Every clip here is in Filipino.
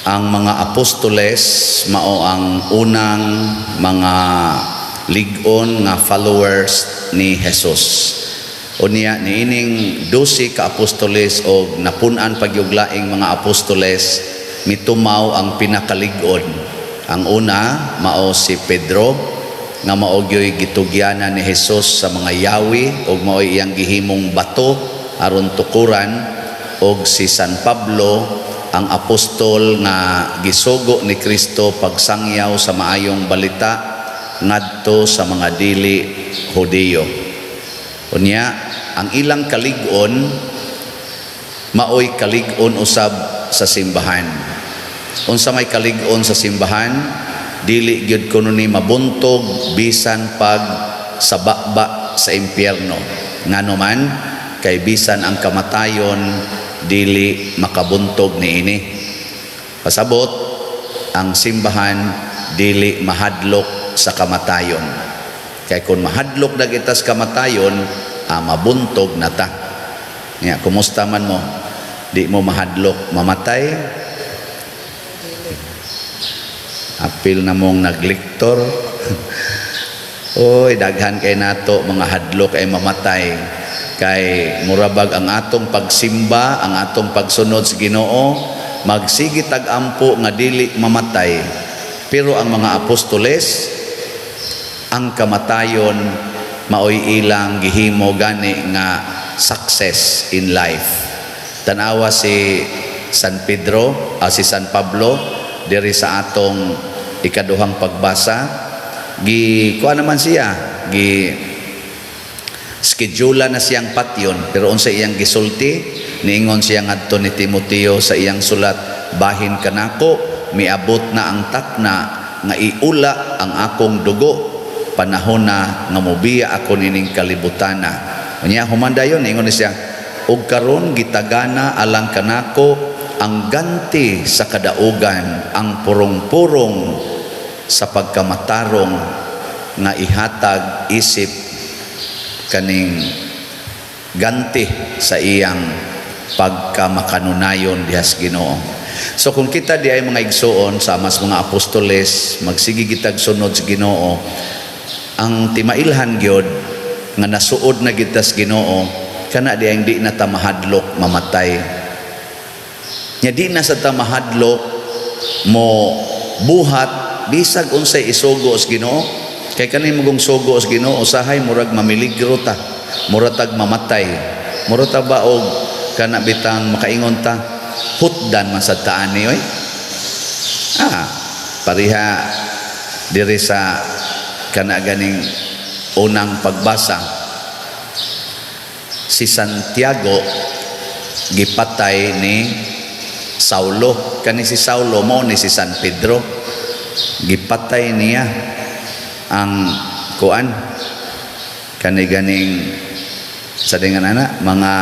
Ang mga apostoles mao ang unang mga lig-on nga followers ni Jesus. Unya niining 12 ka apostoles o napun-an pagyuglaing mga apostoles mitumaw ang pinakalig-on. Ang una mao si Pedro nga mao gyoy gitugyanan ni Jesus sa mga yawi ug mao iyang gihimong bato aron tukuran, og si San Pablo ang apostol nga gisugo ni Kristo pagsangyaw sa maayong balita ngadto sa mga dili Hudiyo. Unya ang ilang kalig-on maoy kalig-on usab sa simbahan. Unsa may kalig-on sa simbahan, dili gyud kuno ni mabuntog bisan pag sabakba sa impyerno. Ngano man kay bisan ang kamatayon dili makabuntog niini. Pasabot ang simbahan dili mahadlok sa kamatayon. Kay kung mahadlok na kita sa kamatayon, mabuntog na ta. Nga, kumusta man mo? Di mo mahadlok, mamatay? Apil na mong nagliktor. Oy, daghan kay nato mga hadlok ay mamatay. Kay murabag ang atong pagsimba, ang atong pagsunod sa Ginoo, magsigi tag-ampo nga dili mamatay. Pero ang mga apostoles, ang kamatayon maoy ilang gihimo gani nga success in life. Tanawa si San Pedro, si San Pablo diri sa atong ikaduhang pagbasa, kuha naman siya, schedule na siyang patyon, pero unsa iyang gisulti, niingon siya ngadto ni Timoteo sa iyang sulat, bahin kanako, miabot na ang takna nga iula ang akong dugo, panahon na nga mobiya ako nining kalibutana. Unya humandayon niingon siya, ug karon gitagana alang kanako ang ganti sa kadaugan, ang purong-purong sa pagkamatarong nga ihatag isip kaning ganti sa iyang pagkamakanunayon dihas Ginoo. So kung kita di ay mga igsoon sa mas mga apostoles, magsigi kitag sunod sa Ginoo, ang timailhan gyud nga nasuod na kita sa Ginoo, kana di ay hindi na ta mahadlok mamatay. Nya di na sa ta mahadlok mo buhat bisag unsay isugo sa Ginoo. Kay kanin mugong sugo sa Ginoo, usahay murag mamiligro ta, muratag mamatay, murata ba og kana bitang makaingon ta, hutdan man sa taan ni oy. Pariha diri sa kana ganing unang pagbasa, si Santiago gipatay ni Saulo. Kani si Saulo mo ni si San Pedro, gipatay niya ang kuan kani ganing sa dengan ana mga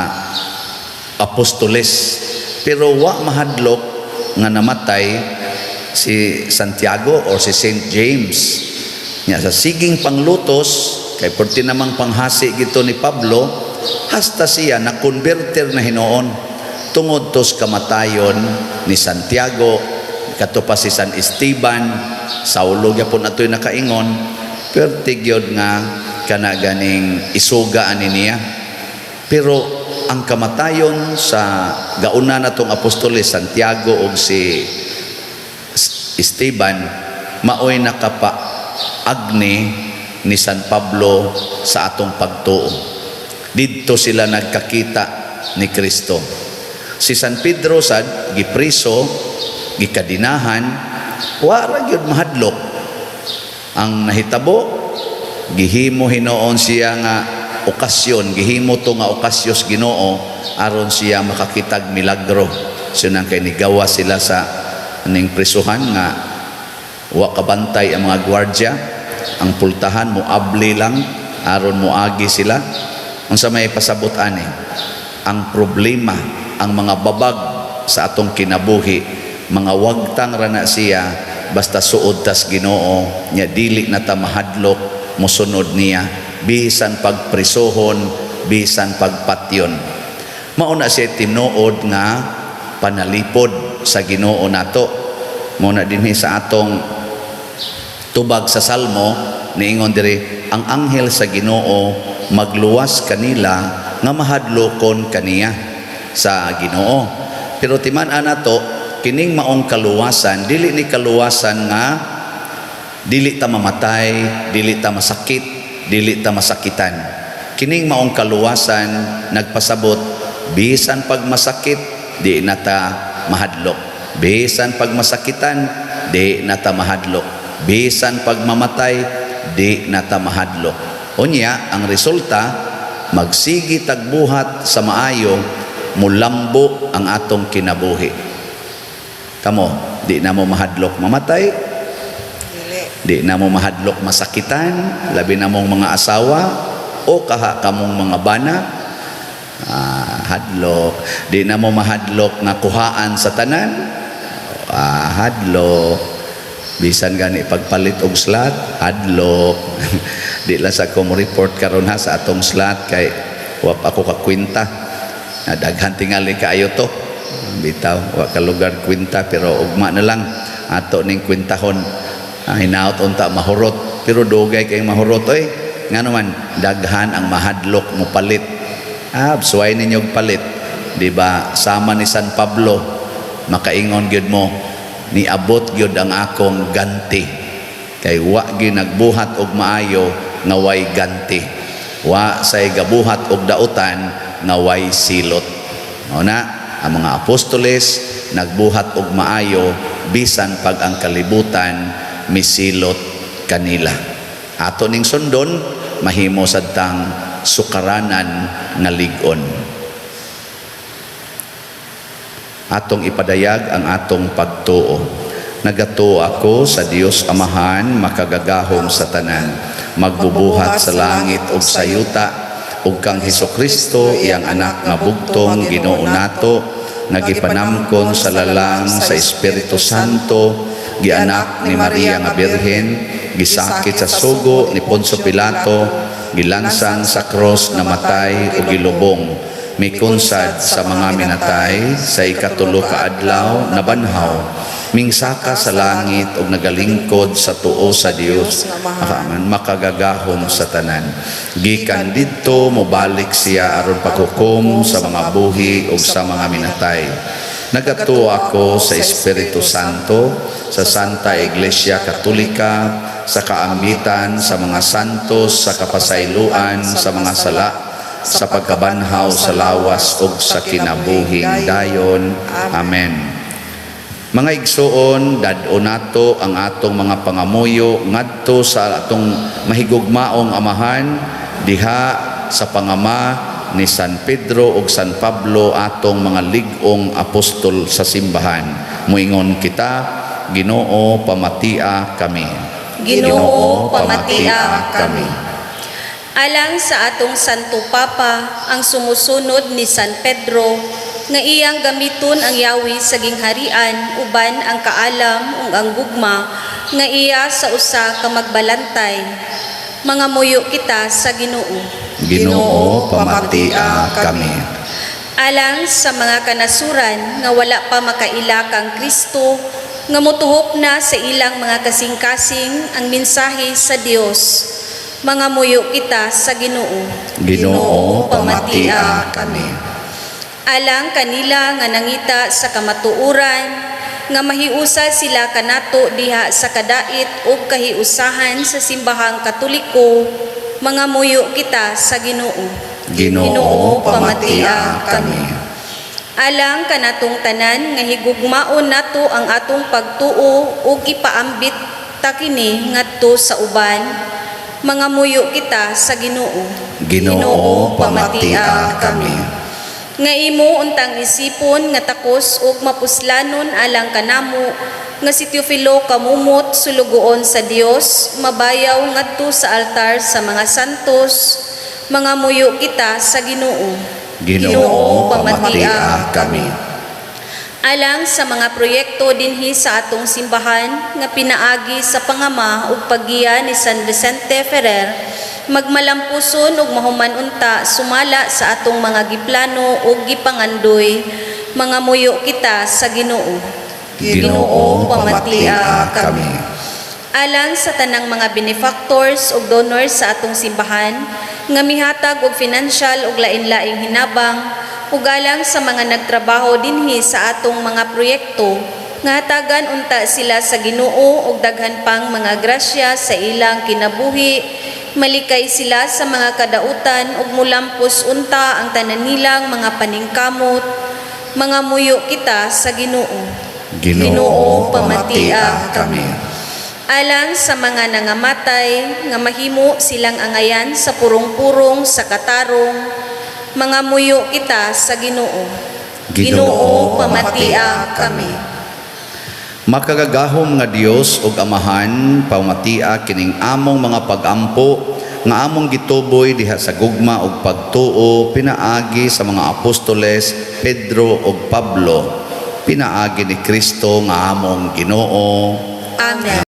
apostoles, pero wa mahadlok nga namatay si Santiago or si Saint James nya sa siging panglutos kay porti namang panghasi gito ni Pablo, hasta siya na converter na hinoon tungod tos kamatayon ni Santiago, kato pa si San Esteban, Saulo gyapon atoy nakaingon, pertigyod nga kana ganing isuga ani niya. Pero ang kamatayon sa gauna natong apostoles Santiago ug si Esteban maoy nakapaagni ni San Pablo sa atong pagtuo. Didto sila nagkakita ni Kristo. Si San Pedro sad gipriso, gikadinahan, wala gyud mahadlok. Ang nahitabo, gihimo hinoon siya nga okasyon, gihimo to nga okasyos Ginoo aron siya makakitag milagro. So nang kay nigawa sila sa ning prisuhan nga wa kabantay ang mga gwardiya, ang pultahan mo abli lang aron moagi sila. Unsa may pasabot ani? Ang problema, ang mga babag sa atong kinabuhi, mga wagtang rana siya basta suod tas Ginoo, nya dili na ta mahadlok mosunod niya bisan pagprisohon, bisan pagpatyon. Mao na siya tinuod nga panalipod sa Ginoo nato. Muna dinhi sa atong tubag sa Salmo niingon diri, ang anghel sa Ginoo magluwas kanila nga mahadlokon kaniya sa Ginoo. Pero timan-an nato kining maong kaluwasan, dili ni kaluwasan nga dili ta mamatay, dili ta masakit, dili ta masakitan. Kining maong kaluwasan nagpasabot bisan pag masakit di na ta mahadlok, bisan pag masakitan di na ta mahadlok, bisan pag mamatay di na ta mahadlok. Unya ang resulta magsigi tagbuhat sa maayo, mulambo ang atong kinabuhi. Kamo, di na mo mahadlok mamatay, di na mo mahadlok masakitan, labi na mong mga asawa o kaha kamong mga bana, hadlok. Di na mo mahadlok nga kuhaan sa tanan, hadlok. Bisan gani pagpalit og slot, hadlok. Di lang sa akong report karon ha sa atong slot kay wap ako kakwinta. Daghan tingali kaayo to. Bitaw wa ka lugar kwinta pero ugma na lang ato ning kwintahon. Hinaot unta mahurot pero dugay kay mahurot oy. Ngano man daghan ang mahadlok mo palit. Suway ninyo palit. Di ba sama ni San Pablo makaingon gyud mo niabot gyud ang akong ganti kay wa gyud nagbuhat og maayo nga way ganti, wa say gabuhat og dautan nga way silot. Mao na ang mga apostoles nagbuhat og maayo bisan pag ang kalibutan misilot kanila. Ato ning sundon mahimo sadtang sukaranan nga lig-on. Atong ipadayag ang atong pagtuo. Nagatuo ako sa Dios Amahan makagagahom sa tanan, magbubuhat sa langit ug sa yuta, ug kang Hesukristo iyang anak nga bugtong Ginoo nato, nagipanamkon sa lalang sa Espiritu Santo, gianak ni Maria nga Birhen, gisakit sa sugo ni Poncio Pilato, gilansang sa cross na matay ug gilubong, mikunsad sa mga minatay, sa ikatulo ka adlaw nabanhaw, mingsaka sa langit ug nagalingkod sa tuo sa Dios, makagagahom sa tanan. Gikan didto mobalik siya aron paghukom sa mga buhi ug sa mga minatay. Nagatuo ako sa Espiritu Santo, sa Santa Iglesia Katolika, sa kaambitan sa mga santos, sa kapasayloan sa mga sala, sa pagkabanhaw sa lawas ug sa kinabuhing dayon. Amen. Mga igsoon, dad-o nato ang atong mga pangamuyo ngadto sa atong mahigugmaong amahan diha sa pangama ni San Pedro ug San Pablo, atong mga lig-ong apostol sa simbahan. Muingon kita, Ginoo pamatia kami. Ginoo pamatia kami. Alang sa atong Santo Papa, ang sumusunod ni San Pedro, nga iyang gamiton ang yawi sa gingharian, uban ang kaalam ug ang gugma, nga iya sa usa ka magbalantay. Mga muyo kita sa Ginoo. Ginoo pamatia kami. Alang sa mga kanasuran, nga wala pa makaila kang Kristo, nga motuhop na sa ilang mga kasing-kasing ang mensahe sa Dios. Mga muyo kita sa Ginoo. Ginoo pamatia kami. Alang kanila nga nangita sa kamatuuran, nga mahiusa sila kanato diha sa kadait ug kahiusahan sa simbahang Katoliko. Mga muyo kita sa Ginoo. Ginoo pamatia kami. Alang kanatong tanan nga higugmaon nato ang atong pagtuo ug ipaambit ta kini ngadto sa uban. Mga muyo kita sa Ginoo. Ginoo pamatia kami. Nga imo untang isipon nga takos ug mapuslanon alang kanamo, nga si Teofilo kamumot sulugoon sa Dios, mabayaw ngadto sa altar sa mga santos. Mga muyo kita sa Ginoo. Ginoo pamatia kami. Alang sa mga proyekto dinhi sa atong simbahan nga pinaagi sa pangama ug paggiya ni San Vicente Ferrer, magmalampuson ug mahuman unta sumala sa atong mga giplano ug gipangandoy. Mga muyo kita sa Ginoo. Ginoo pamatia kami. Alang sa tanang mga benefactors ug donors sa atong simbahan nga mihatag og financial ug lain-laing hinabang ug alang sa mga nagtrabaho dinhi sa atong mga proyekto nga hatagan unta sila sa Ginoo ug daghan pang mga grasya sa ilang kinabuhi, malikay sila sa mga kadautan ug mulampos unta ang tanan nilang mga paningkamot, mga muyo kita sa Ginoo. Ginoo pamatia kami. Alang sa mga nangamatay nga mahimo silang angayan sa purong-purong sa katarong, mga muyo kita sa Ginoo. Ginoo pamatia kami. Makagagahom nga Dios ug Amahan, pamatia kining among mga pag-ampo nga among gituboy diha sa gugma ug pagtuo pinaagi sa mga apostoles Pedro ug Pablo, pinaagi ni Kristo nga among Ginoo. Amen.